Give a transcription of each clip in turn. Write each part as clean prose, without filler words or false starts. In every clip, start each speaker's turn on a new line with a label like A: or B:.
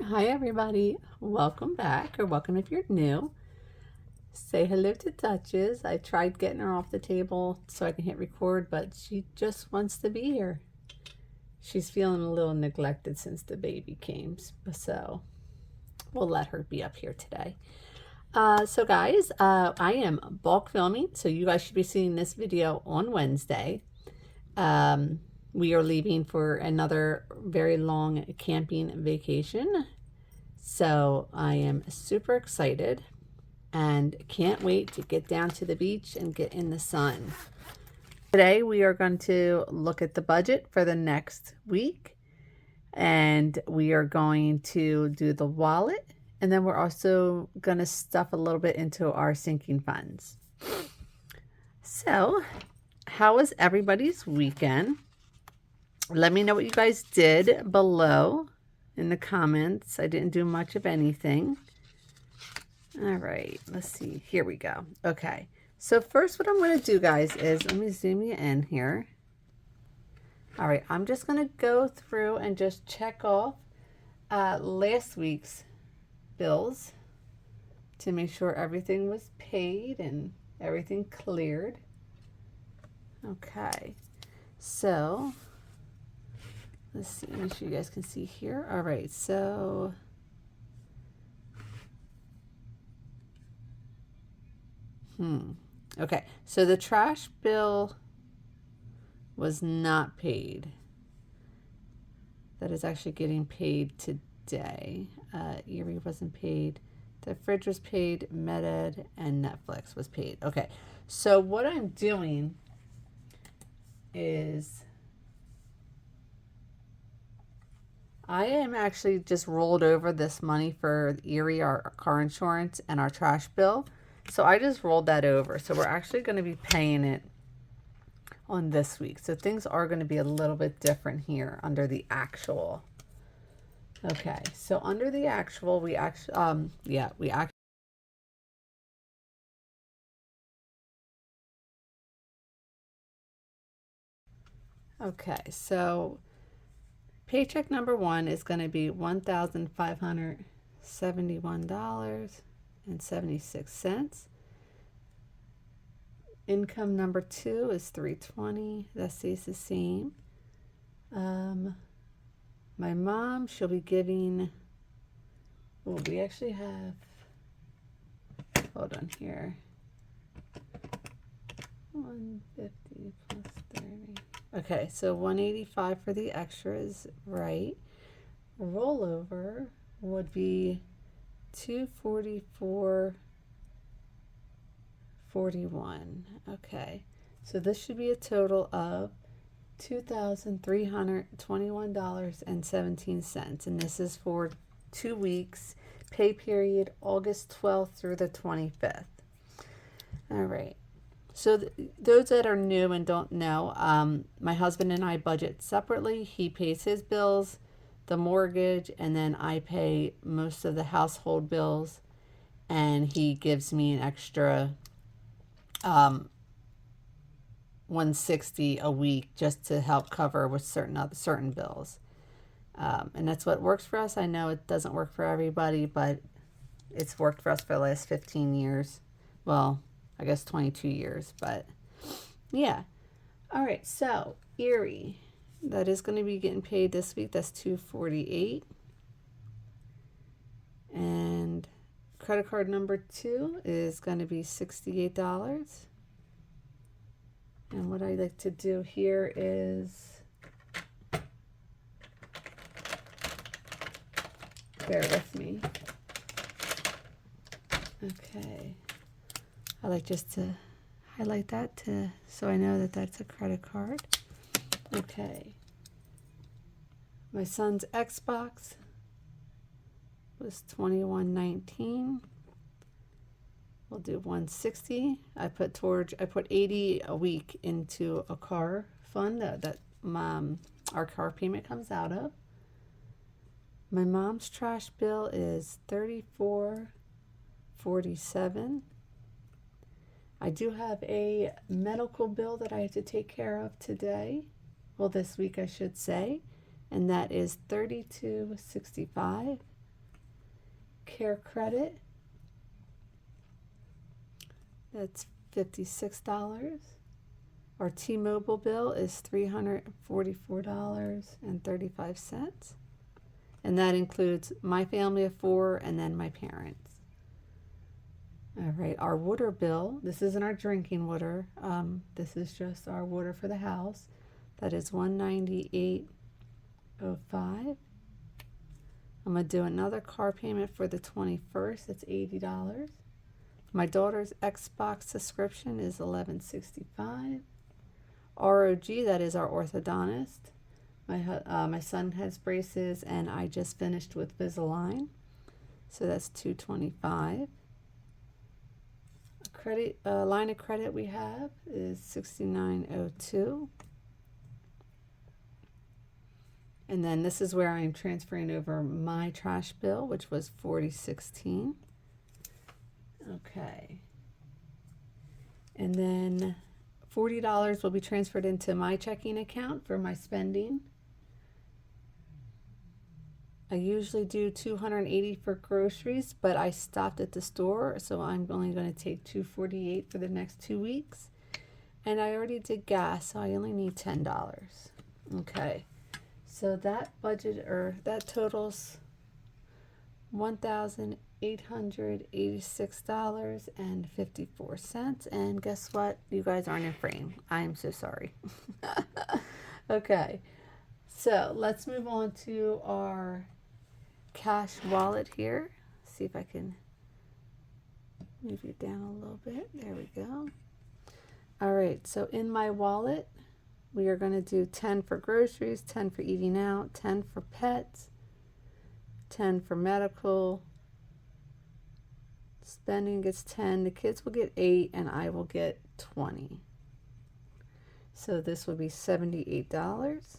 A: Hi everybody, welcome back, or welcome if you're new. Say hello to Duchess. I tried getting her off the table so I can hit record, but she just wants to be here. She's feeling a little neglected since the baby came, so we'll let her be up here today. So guys, I am bulk filming, so you guys should be seeing this video on Wednesday. We are leaving for another very long camping vacation. So I am super excited and can't wait to get down to the beach and get in the sun. Today we are going to look at the budget for the next week, and we are going to do the wallet, and then we're also going to stuff a little bit into our sinking funds. So how was everybody's weekend? Let me know what you guys did below in the comments. I didn't do much of anything. All right, let's see. Here we go. Okay, so first what I'm going to do, guys, is let me zoom you in here. All right, I'm just going to go through and just check off last week's bills to make sure everything was paid and everything cleared. Okay, so let's see. Make sure you guys can see here. All right, so okay, so the trash bill was not paid. That is actually getting paid today. Erie wasn't paid. The fridge was paid. MedEd and Netflix was paid. Okay, so what I'm doing is I am actually just rolled over this money for Erie, our car insurance, and our trash bill. So I just rolled that over. So we're actually going to be paying it on this week. So things are going to be a little bit different here under the actual. Okay, so under the actual, we actually, we actually. Okay, so paycheck number one is going to be $1,571.76. Income number two is $320. That stays the same. My mom, she'll be giving. Oh, we actually have. Hold on here. 150 plus 30. Okay, so 185 for the extras, right? Rollover would be 244.41. Okay, so this should be a total of $2,321.17, and this is for 2 weeks, pay period August 12th through the 25th. All right. So those that are new and don't know, my husband and I budget separately. He pays his bills, the mortgage, and then I pay most of the household bills, and he gives me an extra $160 a week just to help cover with certain bills. And that's what works for us. I know it doesn't work for everybody, but it's worked for us for the last 15 years. Well, I guess 22 years, but yeah. All right, so Erie, that is going to be getting paid this week. That's $248. And credit card number two is going to be $68. And what I like to do here is, bear with me. Okay. I like just to highlight that so I know that that's a credit card. Okay. My son's Xbox was $21.19. We'll do $160. I put 80 a week into a car fund that our car payment comes out of. My mom's trash bill is $34.47. I do have a medical bill that I have to take care of today. Well, this week I should say, and that is $32.65. Care credit, that's $56. Our T-Mobile bill is $344.35. And that includes my family of 4 and then my parents. All right, our water bill, this isn't our drinking water. This is just our water for the house. That is $198.05. I'm going to do another car payment for the 21st. It's $80. My daughter's Xbox subscription is $11.65. ROG, that is our orthodontist. My son has braces, and I just finished with Visalign, so that's $225. Credit line of credit we have is $69.02. And then this is where I'm transferring over my trash bill, which was $40.16. Okay. And then $40 will be transferred into my checking account for my spending. I usually do $280 for groceries, but I stopped at the store, so I'm only going to take $248 for the next 2 weeks. And I already did gas, so I only need $10. Okay. So that budget, or that totals $1,886.54. And guess what? You guys aren't in frame. I am so sorry. Okay. So let's move on to our cash wallet here. See if I can move it down a little bit. There we go. All right. So in my wallet, we are going to do 10 for groceries, 10 for eating out, 10 for pets, 10 for medical. Spending gets 10. The kids will get 8, and I will get 20. So this will be $78.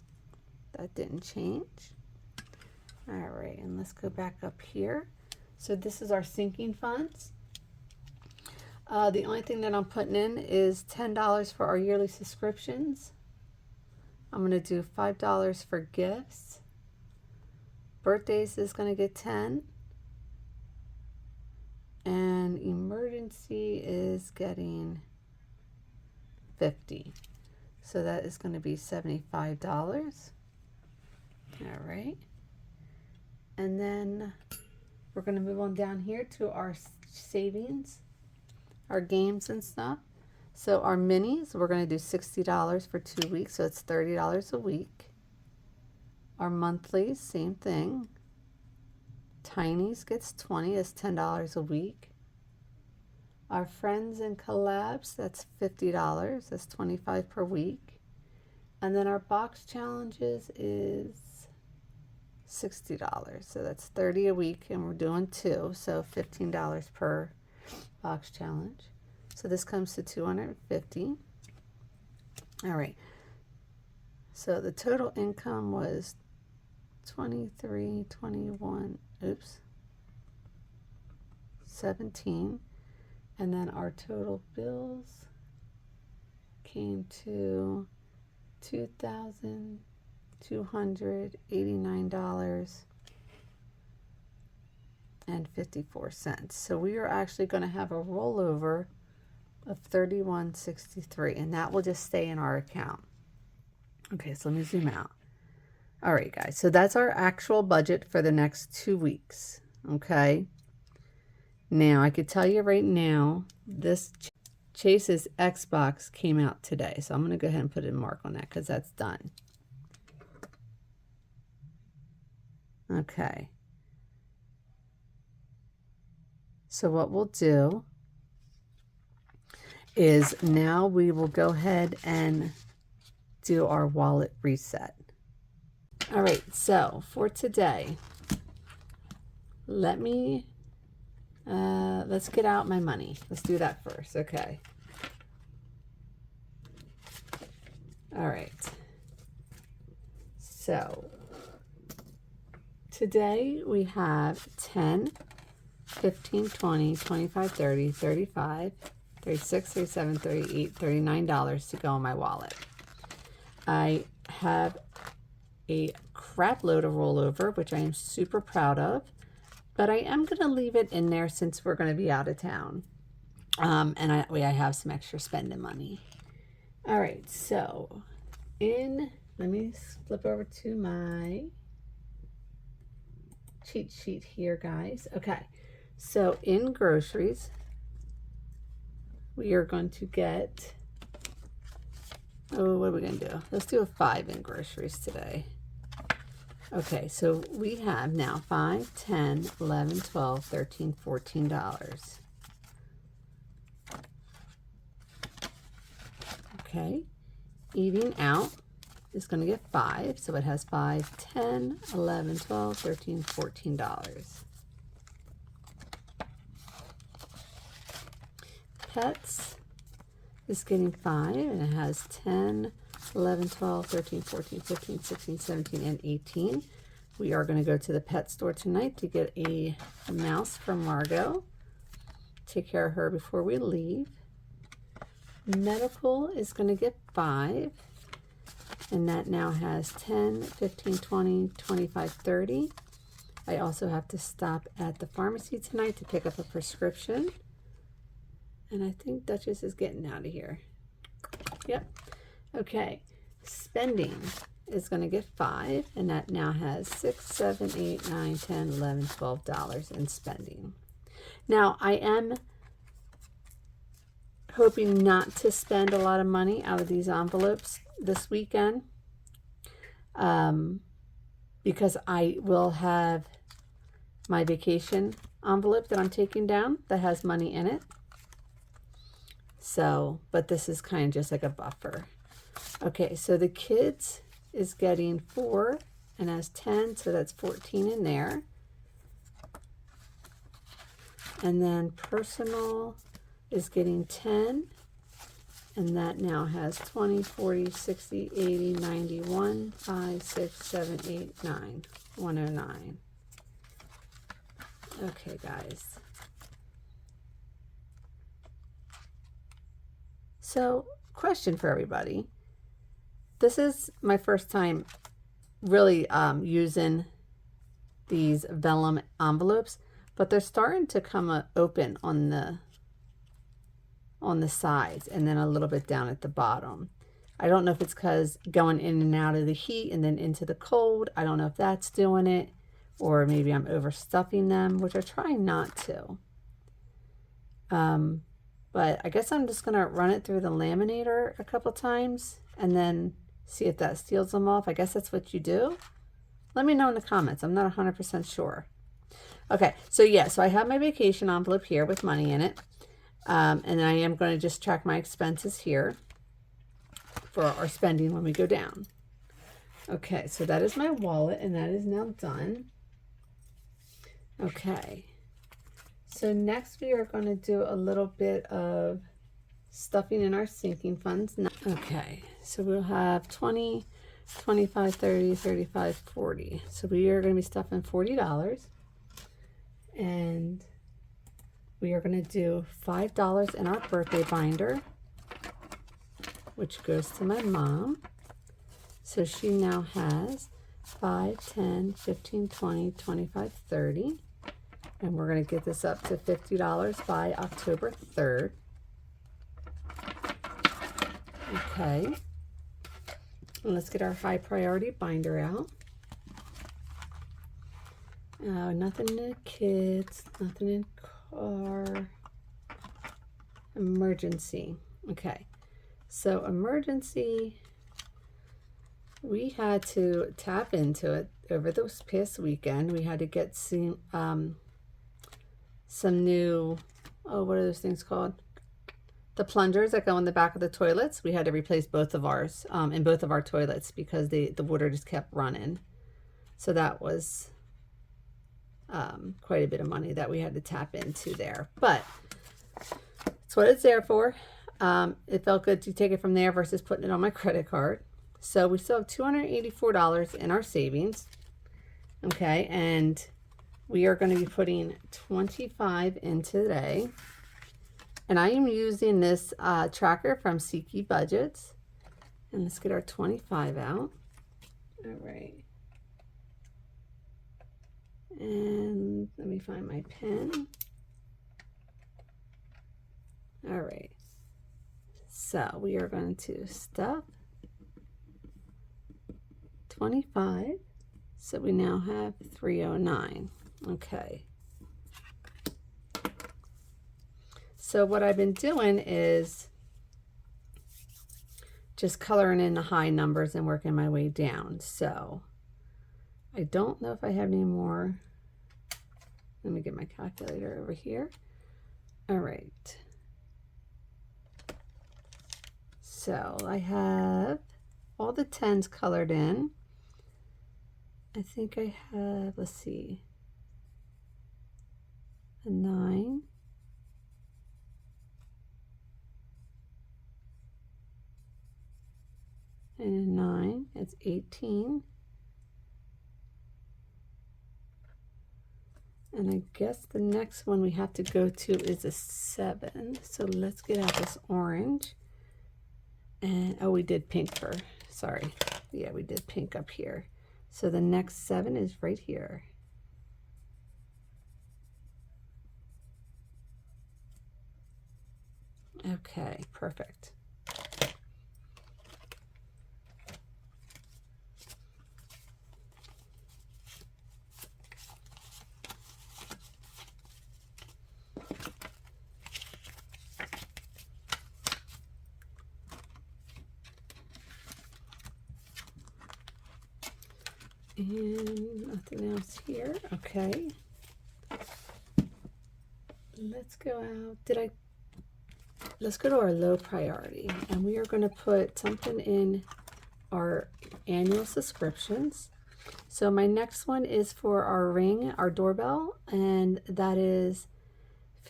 A: That didn't change. All right, and let's go back up here. So this is our sinking funds. The only thing that I'm putting in is $10 for our yearly subscriptions. I'm going to do $5 for gifts. Birthdays is going to get 10. And emergency is getting 50. So that is going to be $75. All right. And then we're going to move on down here to our savings, our games and stuff. So our minis, we're going to do $60 for 2 weeks, so it's $30 a week. Our monthlies, same thing. Tiny's gets 20, that's $10 a week. Our friends and collabs, that's $50, that's $25 per week. And then our box challenges is $60, so that's $30 a week, and we're doing 2, so $15 per box challenge. So this comes to $250. All right. So the total income was 17, and then our total bills came to $2,289.54. So we are actually going to have a rollover of $31.63, and that will just stay in our account. Okay, so let me zoom out. All right, guys, so that's our actual budget for the next 2 weeks. Okay, now I could tell you right now, this Chase's Xbox came out today, so I'm going to go ahead and put a mark on that because that's done. Okay, so what we'll do is now we will go ahead and do our wallet reset. All right, so for today, let's get out my money. Let's do that first, okay? All right. So today we have 10, 15, 20, 25, 30, 35, 36, 37, 38, $39 to go in my wallet. I have a crap load of rollover, which I am super proud of. but I am going to leave it in there since we're going to be out of town. And I have some extra spending money. All right, so let me flip over to my cheat sheet here, guys. Okay, so in groceries, we are going to get, oh, what are we going to do? Let's do a 5 in groceries today. Okay, so we have now $5, $10, $11, $12, $13, $14. Okay, eating out is going to get 5, so it has $5, $10, $11, $12, $13, $14. Pets is getting 5, and it has 10, 11, 12, 13, 14, 15, 16, 17, and 18. We are going to go to the pet store tonight to get a mouse for Margot. Take care of her before we leave. Medical is going to get 5, and that now has 10, 15, 20, 25, 30. I also have to stop at the pharmacy tonight to pick up a prescription. And I think Duchess is getting out of here. Yep. Okay. Spending is going to get 5, and that now has $6, $7, $8, $9, $10, $11, $12 in spending. Now, I am hoping not to spend a lot of money out of these envelopes this weekend, because I will have my vacation envelope that I'm taking down that has money in it. So, but this is kind of just like a buffer. Okay, so the kids is getting 4 and has 10, so that's 14 in there. And then personal is getting 10, and that now has 20, 40, 60, 80, 90, 1, 5, 6, 7, 8, 9, 109. Okay, guys. So, question for everybody. This is my first time really using these vellum envelopes, but they're starting to come open on the sides and then a little bit down at the bottom. I don't know if it's because going in and out of the heat and then into the cold. I don't know if that's doing it, or maybe I'm overstuffing them, which I try not to. But I guess I'm just going to run it through the laminator a couple times and then see if that seals them off. I guess that's what you do. Let me know in the comments. I'm not 100% sure. Okay, so yeah, so I have my vacation envelope here with money in it. And I am going to just track my expenses here for our spending when we go down. Okay, so that is my wallet, and that is now done. Okay. So next we are going to do a little bit of stuffing in our sinking funds. Okay, so we'll have 20, 25, 30, 35, 40. So we are going to be stuffing $40. And we are going to do $5 in our birthday binder, which goes to my mom. So she now has 5, 10, 15, 20, 25, 30. And we're going to get this up to $50 by October 3rd. Okay. And let's get our high priority binder out. Nothing in kids, nothing in car. Emergency. Okay. So emergency, we had to tap into it over this past weekend. We had to get some new, oh, what are those things called? The plungers that go in the back of the toilets. We had to replace both of ours in both of our toilets because the water just kept running. So that was quite a bit of money that we had to tap into there. But it's what it's there for. It felt good to take it from there versus putting it on my credit card. So we still have $284 in our savings. Okay, and we are going to be putting 25 in today. And I am using this tracker from Seeky Budgets. And let's get our 25 out. All right. And let me me find my pen. All right. So we are going to stuff 25. So we now have 309. Okay. So what I've been doing is just coloring in the high numbers and working my way down. So I don't know if I have any more. Let me get my calculator over here. All right. So I have all the 10s colored in. I think I have, let's see, a 9. And a 9, it's 18. And I guess the next one we have to go to is a 7. So let's get out this orange. And, oh, we did pink for, sorry. Yeah, we did pink up here. So the next 7 is right here. Okay, perfect. And nothing else here. Okay. Let's go out. Let's go to our low priority. And we are going to put something in our annual subscriptions. So my next one is for our Ring, our doorbell. And that is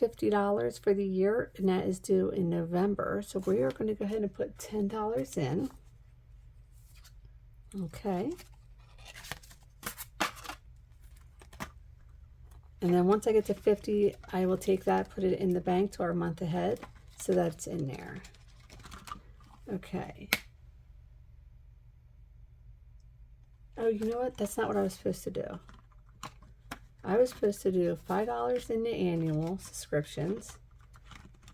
A: $50 for the year. And that is due in November. So we are going to go ahead and put $10 in. Okay. And then once I get to 50, I will take that, put it in the bank to our month ahead, so that's in there. Okay. Oh, you know what? That's not what I was supposed to do. I was supposed to do $5 in the annual subscriptions,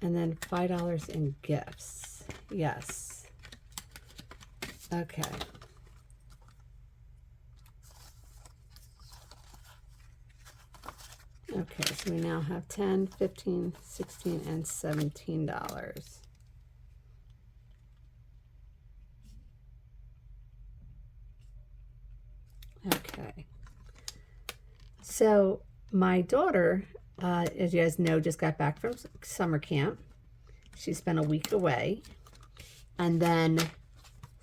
A: and then $5 in gifts. Yes. Okay. Okay, so we now have $10, $15, $16, and $17. Okay. So my daughter, as you guys know, just got back from summer camp. She spent a week away. And then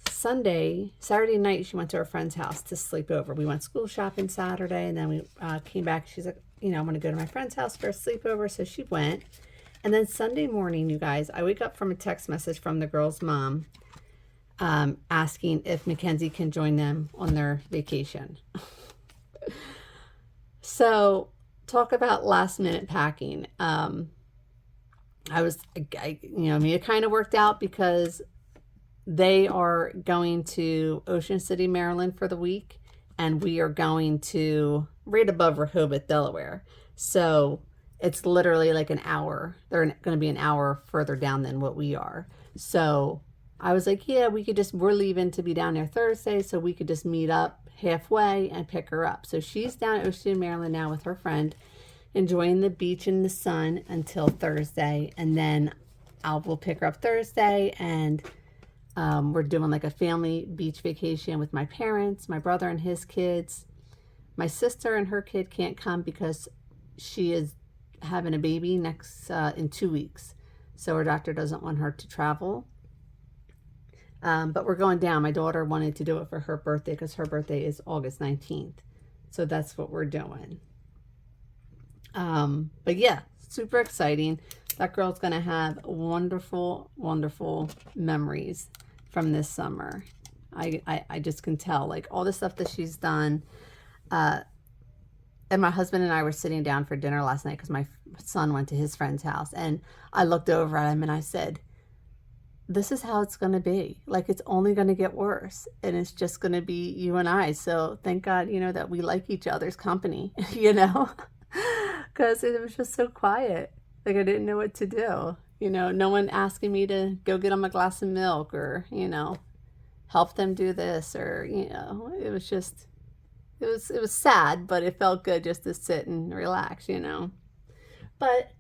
A: Saturday night, she went to her friend's house to sleep over. We went school shopping Saturday, and then we came back. She's like, you know, I'm going to go to my friend's house for a sleepover. So she went. And then Sunday morning, you guys, I wake up from a text message from the girl's mom asking if Mackenzie can join them on their vacation. So talk about last minute packing. It kind of worked out because they are going to Ocean City, Maryland for the week, and we are going to right above Rehoboth, Delaware. So it's literally like an hour. They're going to be an hour further down than what we are. So I was like, yeah, we're leaving to be down there Thursday, so we could just meet up halfway and pick her up. So she's down at Ocean, Maryland now with her friend, enjoying the beach and the sun until Thursday. And then we'll pick her up Thursday, and we're doing like a family beach vacation with my parents, my brother and his kids. My sister and her kid can't come because she is having a baby in 2 weeks. So her doctor doesn't want her to travel. But we're going down. My daughter wanted to do it for her birthday because her birthday is August 19th. So that's what we're doing. But yeah, super exciting. That girl's going to have wonderful, wonderful memories from this summer. I just can tell, like, all the stuff that she's done. And my husband and I were sitting down for dinner last night because my son went to his friend's house. And I looked over at him and I said, this is how it's going to be. Like, it's only going to get worse. And it's just going to be you and I. So thank God, that we like each other's company, because it was just so quiet. Like I didn't know what to do. You know, no one asking me to go get them a glass of milk or, you know, help them do this or, you know, it was just, it was sad, but it felt good just to sit and relax, you know. But,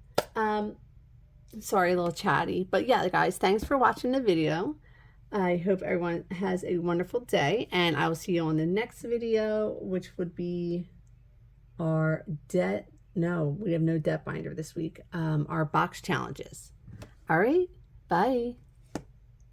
A: sorry, a little chatty. But yeah, guys, thanks for watching the video. I hope everyone has a wonderful day, and I will see you on the next video, which would be our debt. No, we have no debt binder this week. Our box challenges. All right, bye.